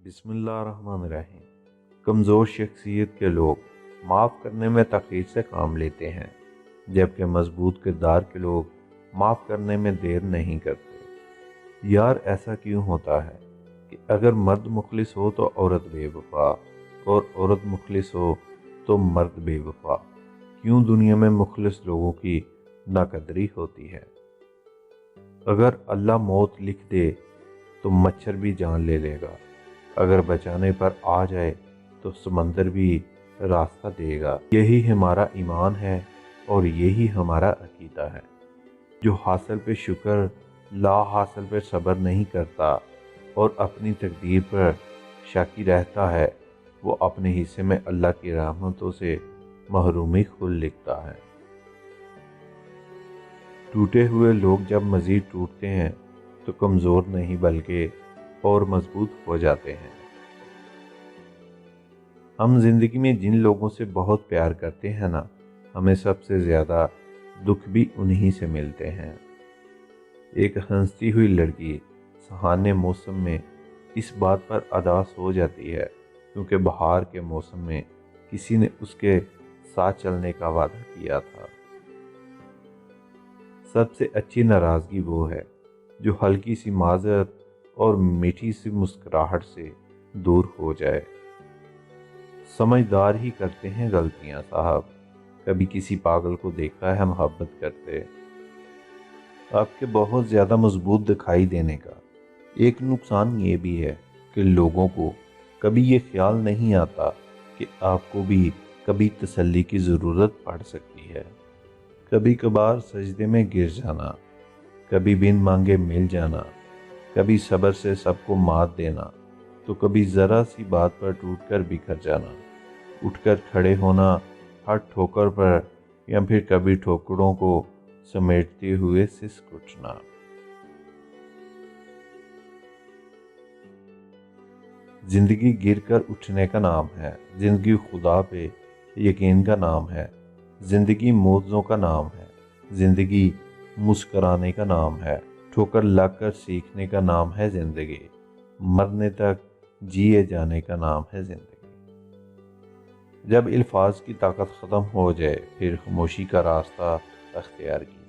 بسم اللہ الرحمن الرحیم۔ کمزور شخصیت کے لوگ معاف کرنے میں تاخیر سے کام لیتے ہیں، جبکہ مضبوط کردار کے لوگ معاف کرنے میں دیر نہیں کرتے۔ یار ایسا کیوں ہوتا ہے کہ اگر مرد مخلص ہو تو عورت بے وفا، اور عورت مخلص ہو تو مرد بے وفا؟ کیوں دنیا میں مخلص لوگوں کی ناقدری ہوتی ہے؟ اگر اللہ موت لکھ دے تو مچھر بھی جان لے لے گا، اگر بچانے پر آ جائے تو سمندر بھی راستہ دے گا۔ یہی ہمارا ایمان ہے اور یہی ہمارا عقیدہ ہے۔ جو حاصل پہ شکر، لا حاصل پہ صبر نہیں کرتا اور اپنی تقدیر پر شاکی رہتا ہے، وہ اپنے حصے میں اللہ کی رحمتوں سے محرومی خود لکھتا ہے۔ ٹوٹے ہوئے لوگ جب مزید ٹوٹتے ہیں تو کمزور نہیں بلکہ اور مضبوط ہو جاتے ہیں۔ ہم زندگی میں جن لوگوں سے بہت پیار کرتے ہیں نا، ہمیں سب سے زیادہ دکھ بھی انہی سے ملتے ہیں۔ ایک ہنستی ہوئی لڑکی سہانے موسم میں اس بات پر اداس ہو جاتی ہے کیونکہ بہار کے موسم میں کسی نے اس کے ساتھ چلنے کا وعدہ کیا تھا۔ سب سے اچھی ناراضگی وہ ہے جو ہلکی سی معذرت اور میٹھی سی مسکراہٹ سے دور ہو جائے۔ سمجھدار ہی کرتے ہیں غلطیاں صاحب، کبھی کسی پاگل کو دیکھا ہے محبت کرتے؟ آپ کے بہت زیادہ مضبوط دکھائی دینے کا ایک نقصان یہ بھی ہے کہ لوگوں کو کبھی یہ خیال نہیں آتا کہ آپ کو بھی کبھی تسلی کی ضرورت پڑ سکتی ہے۔ کبھی کبھار سجدے میں گر جانا، کبھی بن مانگے مل جانا، کبھی صبر سے سب کو مات دینا، تو کبھی ذرا سی بات پر ٹوٹ کر بکھر جانا، اٹھ کر کھڑے ہونا ہر ٹھوکر پر، یا پھر کبھی ٹھوکروں کو سمیٹتے ہوئے سسک اٹھنا۔ زندگی گر کر اٹھنے کا نام ہے، زندگی خدا پہ یقین کا نام ہے، زندگی موعظوں کا نام ہے، زندگی مسکرانے کا نام ہے، ٹھوکر لگ کر سیکھنے کا نام ہے زندگی، مرنے تک جیے جانے کا نام ہے زندگی۔ جب الفاظ کی طاقت ختم ہو جائے پھر خاموشی کا راستہ اختیار کیا۔